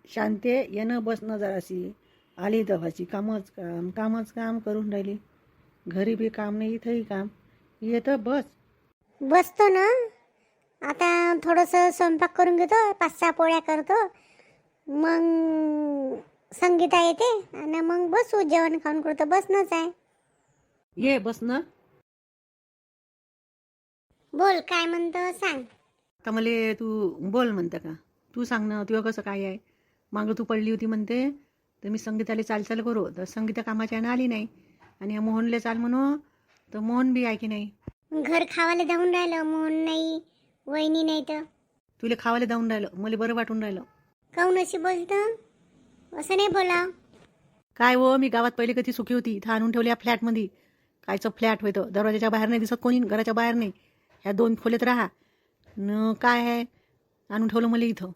शांते येणं बसणं जराशी आली दवाची कामच काम करून राहिली. घरी बी काम नाही इथंही काम. येतं बसतो ना. आता थोडंसं स्वयंपाक करून घेतो, 5-6 पोळ्या करतो, मग संगीता येते आणि मग बसू, जेवण खाऊन करतो. बसणंच आहे. ये बसणं. बोल, काय म्हणतो सांग. तर मला तू बोल म्हणतं का? तू सांग ना, तुझं कसं काय आहे? मागं तू पडली होती म्हणते, तर मी संगीताला चाल करू, तर संगीता कामाच्या यानं आली नाही. आणि मोहनले चाल म्हणू, तर मोहन बी आहे की नाही. घर खावायला जाऊन राहिलं, मोहन नाही, वहिनी नाही, तर तुला खावायला जाऊन राहिलं, मला बरं वाटून राहिलं. काऊन अशी बोलतं? असं नाही बोला. काय हो, मी गावात पहिले कधी सुखी होती. इथं आणून ठेवल्या फ्लॅटमध्ये. कायचं फ्लॅट होतं, दरवाजाच्या बाहेर नाही दिसत कोणी, घराच्या बाहेर नाही. ह्या 2 खोलीत राहा न. काय आहे, आणून ठेवलं मला इथं.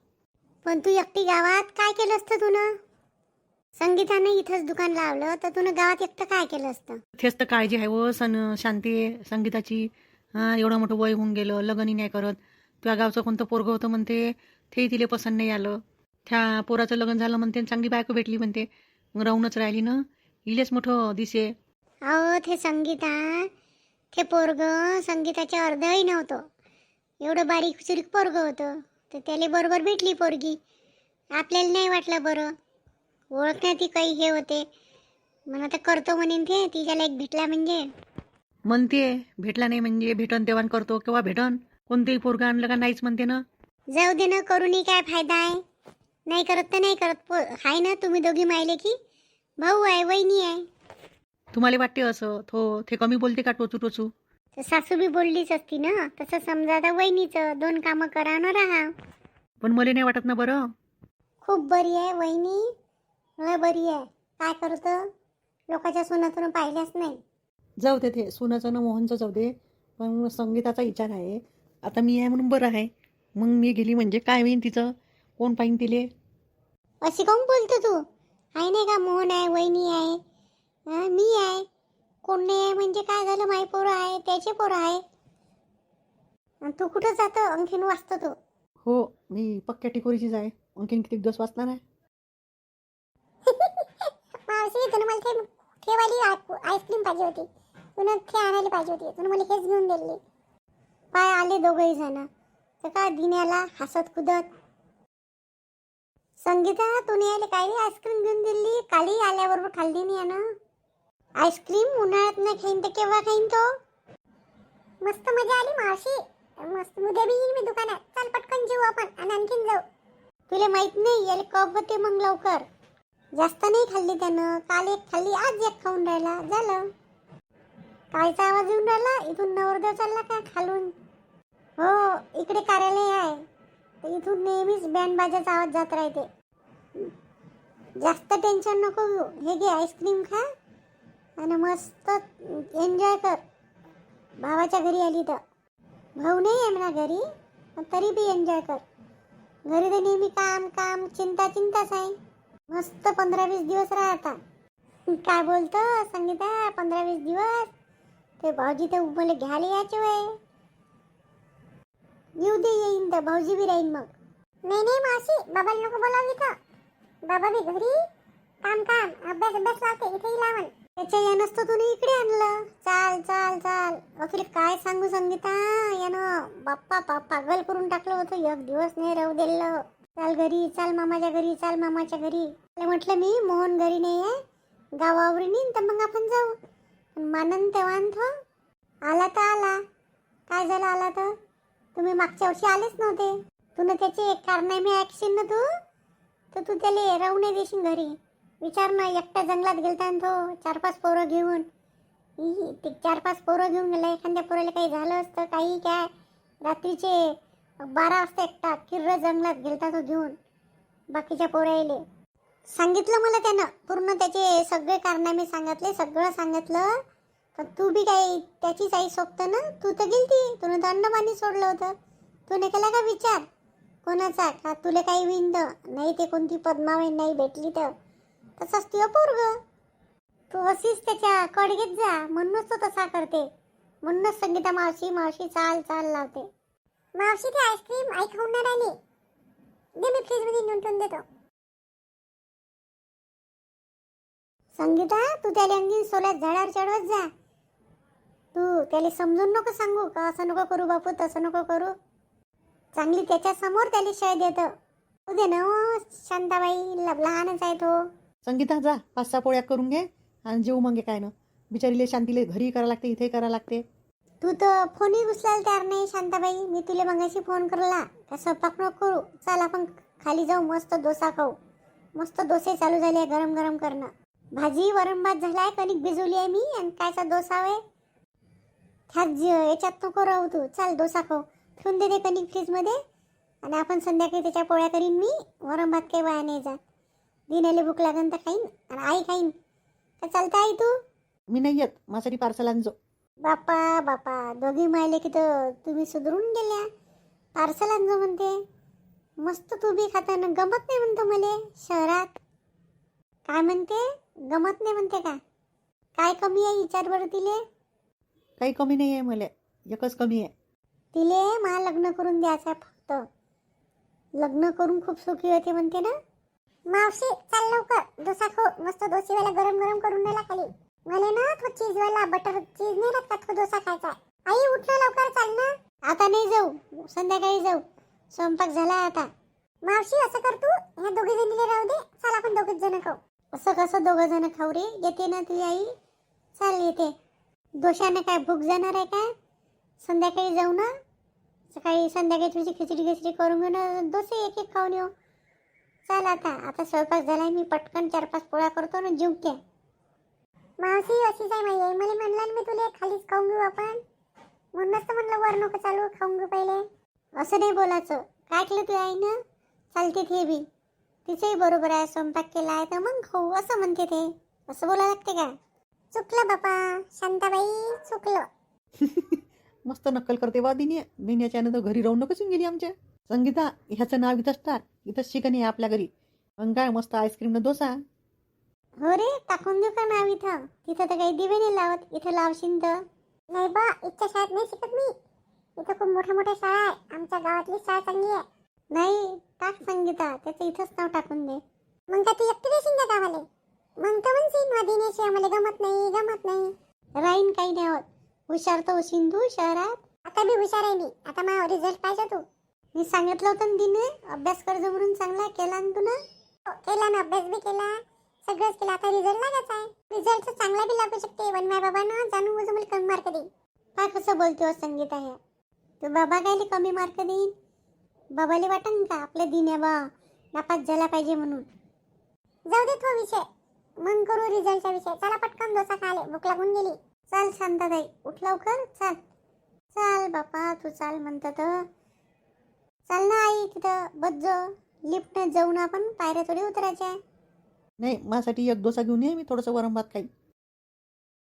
पण तू एकटी गावात काय केलं असतं तुनं? संगीताने इथंच दुकान लावलं, तर तुनं गावात एकटं काय केलं असतं? तेच तर काळजी आहे हो शांती संगीताची. हां, एवढं मोठं वय होऊन गेलं, लग्नही नाही करत. त्या गावचं कोणतं पोरगं होतं म्हणते, तेही तिला पसंत नाही आलं. त्या पोराचं लग्न झालं म्हणते, चांगली बायको भेटली म्हणते. मग राहूनच राहिली ना. इलेच मोठं दिसे. अहो, ते संगीता, ते पोरग संगीताच्या अर्धही नव्हतं. एवढं बारीक सुरीक पोरगं होतं, तर त्याला बरोबर भेटली पोरगी. आपल्याला नाही वाटलं बरं, ओळखण्यात काही हे होते. मग आता करतो म्हणेन ते, तिच्याला एक भेटला म्हणजे. म्हणते भेटला नाही म्हणजे भेटन तेव्हा करतो, केव्हा भेटन. कोणतेही पोरगं आणलं का नाहीच म्हणते ना. जाऊ दे ना, करूनही काय फायदा आहे. नाही करत तर नाही करत. आहे ना तुम्ही दोघी मायले की, भाऊ आहे, वहिनी आहे. तुम्हाला वाटते असं ते कमी बोलते का टोचू टोचू? तर सासू बी बोललीच असती ना. तसं समजा आता वहिनीचं 2 कामं करा ना राहा. पण मला नाही वाटत ना बरं. खूप बरी आहे वहिनी, लय बरी आहे. काय करतं, लोकांच्या सुनातून पाहिल्याच नाही. जाऊ दे, ते सुनाचं ना मोहनचं जाऊ दे. पण संगीताचा विचार आहे. आता मी आहे म्हणून बरं आहे. मग मी गेली म्हणजे काय होईन तिचं? कोण पाहिन तिले? अशी काऊन बोलतो तू? आहे नाही का, मोहन आहे, वहिनी आहे, मी आहे. कोण नाही आहे म्हणजे काय झालं? माई पोरं आहे, त्याचे पोरं आहे. आणि तू कुठं जातो? आणखीन वाचतो तू. हो, मी पक्क्या टिकोरीचीच आहे. आणखीन किती दिवस वाचणार आहे? मावशी, तुला मला ठेवायली आईस्क्रीम पाहिजे होती. तुला ते आणायला पाहिजे होती. तुला मला हेच घेऊन दिली. पाय आले दोघंही जण, तर काय दिन्याला हसत कुदत. संगीता, तू यायला काय आईस्क्रीम घेऊन दिली? कालही आल्याबरोबर खाल्ली नाही ना आईस्क्रीम. उन्हाळ्यात नाही खाईन तर केव्हा खाईन तो? मस्त मजा आली मावशी. मस्त. उद्या बी येईन मी दुकानात. चल पटकन जेऊ आपण आणि आणखीन जाऊ. तुला माहित नाही याला कफ होते मग लवकर. जास्त नाही खाल्ली त्यानं. काल एक खाल्ली, आज एक खाऊन राहिला. झालं. कायचा आवाज येऊन राहिला? इथून नवरदेव चालला का खालून? हो, इकडे कार्यालय आहे, तर इथून नेहमीच बँड बाजाचा आवाज जात राहते. जास्त टेन्शन नको घेऊ. हे घे आईस्क्रीम खा आणि मस्त एन्जॉय कर. भावाच्या घरी आली तर. भाऊ नाही आहे म्हणा घरी, पण तरी बी एन्जॉय कर. घरी तर नेहमी काम काम, चिंताच आहे. मस्त 15-20 दिवस राहता. काय बोलतो संगीता? 15-20 दिवस? ते भाऊजी तर मला घ्यायला यायचे वय. येऊ दे, येईन तर भाऊजी बी राहीन मग. नाही मावशी, बाबाला नको बोलावली तर. बाबा बी घरी काम अभ्यास लावते. इथेही लावण. त्याच्या यानंच तर तुला इकडे आणलं. चाल चाल चाल. तुला काय सांगू संगीता, यानं बाप्पा पागल करून टाकलं होतं. एक दिवस नाही राहू दिलं. चाल घरी, चाल मामाच्या घरी, चाल मामाच्या घरी. म्हटलं मी, मोहन घरी नाही आहे, गावावर येईन तर मग आपण जाऊ. मानन तेव्हा आला तर आला. काय झालं आला तर? तुम्ही मागच्या वर्षी आलेच नव्हते. तुला त्याचे कारनामे ऐकशील ना तर तू त्याला राहू नाही देशील घरी. विचार ना, एकटा जंगलात गेलता ना तो 4-5 पोरं घेऊन. ते 4-5 पोरं घेऊन गेला. एखाद्या पोराला काही झालं असतं, काही काय, रात्रीचे 12 वाजता एकटा किर्र जंगलात गेलता तो घेऊन. बाकीच्या पोरायले सांगितलं मला त्यानं. पूर्ण त्याचे सगळे कारनामे सांगितले, सगळं सांगितलं. तर तू बी काही त्याचीच आई सोबत ना. तू तर गेलती, तुला तर अन्नपाणी सोडलं होतं. तू केला का विचार कोणाचा? का तुला काही विंद नाही? ते कोणती पद्माबाई नाही भेटली तर तसंच तुझं पोरग. तू अशीच त्याच्या कडगेत जा, म्हणूनच तो तसा करते. म्हणूनच संगीता मावशी मावशी चाल चाल लावते. मावशी, ती आईस्क्रीम आई खाऊन नाही राहिली. दे, मी फ्रीजमध्ये नेऊन देतो. संगीता तू त्याला अंगीन सोल्यात झाडावर चढवत जा. तू त्याला समजून नको सांगू का असं नको करू बापू तसं नको करू. चांगली त्याच्या समोर त्याला शाय देत उद्या ना शांताबाई लहानच आहे तो. संगीता जा 5-6 पोळ्या करून घे आणि जेऊ मग काय ना. बिचारीले शांतीले घरी करा लागते इथे करा लागते. तू तर फोनही उचलायला तयार नाही शांताबाई. मी तुला मगाशी फोन करला का स्वयंपाक नको करू. चल आपण खाली जाऊ मस्त डोसा खाऊ. मस्त डोसे चालू झाले गरम गरम करणं. भाजी वरण भात झालाय कणिक भिजवली आहे मी आणि कायचा डोसा आहे ह्याच याच्यात नको राहू तू. चल डोसा खाऊ. ठेवून दे ते कणिक फ्रीजमध्ये आणि आपण संध्याकाळी त्याच्या पोळ्या करीन मी. वरण भात काही वाया नाही जात. दिनाले भूक लागन तर खाईन आणि आई खाईन. का चालतं आई तू? मी नाही येत माझ्यासाठी पार्सल आणजो. बापा बापा दोघी मायले की तर तुम्ही सुधरून गेल्या. पार्सल आणजो म्हणते. मस्त तू बी खाताना गमत नाही म्हणतो मले शहरात. काय म्हणते गमत नाही म्हणते का? काय कमी आहे विचार बरं तिले. काही कमी नाही आहे मला. एकच कमी आहे. तिले मला लग्न करून द्यायचं आहे फक्त. लग्न करून खूप सुखी होते म्हणते ना. मावशी चाल लवकर डोसा खाऊ. मस्त डोसीवाला गरम गरम करून नेला खाली. मला ना तो चीजवाला बटर चीज नाही राहत का तो डोसा खायचा आहे. आई उठ ना लवकर चाल ना. आता नाही जाऊ संध्याकाळी जाऊ. स्वयंपाक झाला आता. मावशी असं कर तू ह्या दोघे जणीले राहू दे. चल आपण दोघेच जण खाऊ. असं कसं दोघं जण खाऊ रे. येते ना तुझी आई. चाल येते. डोशाने काय भूक जाणार आहे काय? संध्याकाळी जाऊ ना. सकाळी संध्याकाळी तुझी खिचडी करून घेऊन डोसे एक एक खाऊन येऊ. चल आता स्वयंपाक झालाय. मी पटकन 4-5 पोळ्या करतो ना जेवते. मावशी अशीच आहे माई आई. मला म्हणलं मी तुला खालीच खाऊन घेऊ आपण. म्हणूनच तर म्हणलं वर नको चालू खाऊन घेऊ पहिले. असं नाही बोलायचं. काय केलं तू आई ना. चालते ते बी. तिचंही बरोबर आहे. स्वयंपाक केला आहे तर मग खाऊ असं म्हणते ते. असं बोलायला लागते का? चुकलं बापा शांताबाई चुकलं. मस्त नक्कल करते बा दिनी. दिन्याच्यानं तर घरी राहून नकोच गेली आमच्या. संगीता ह्याचं नाव इथंच टाक. इथंच शिकणी आहे आपल्या घरी. मग काय मस्त आईस्क्रीमनं डोसा. हो रे टाकून देऊ का नाव इथं. तिथं तर काही दिवे नाही लावत. इथं लावशील तर. नाही बा इथच्या शाळेत नाही शिकत मी. इथं खूप मोठ्या शाळा आहे. आमच्या गावातली शाळा चांगली आहे. नाही टाक संगीता त्याचं इथंच नाव टाकून दे. मग का तू एकटी देशील का गावाले. मग तर म्हणशील दिनेशी आम्हाला गमत नाही. राहीन काही नाही होत. हुशार तर होशील तू शहरात. आता मी हुशार आहे मी. आता माझा रिझल्ट पाहिजे तू. मी सांगितलं होतं दिने अभ्यास कर म्हणून. चांगला केला ना तुला. केला ना अभ्यास बी केला सगळंच केलं. आता रिझल्ट लागायचा आहे. रिझल्ट तर चांगला बी लागू शकते. पण माझ्या बाबांना जाणून बुजून मला कमी मार्क देईन. काय कसं बोलते हो संगीता हे. तू बाबा कायले कमी मार्क देईन. बाबाले वाटन का आपल्या दिने बा नापास झाला पाहिजे म्हणून. जाऊ दे तो विषय. मग करू रिझल्टचा विषय. चला पटकन डोसा खाले भूक लागून गेली. चल शांताताई उठ लवकर. चाल बापा तू चाल म्हणतं तर. चाल ना आई तिथं बस लिफ्टने जाऊन आपण पायऱ्या थोडी उतरायच्या. नाही माझ्यासाठी एक डोसा घेऊन ये. मी थोडंसं वरण भात खाईन.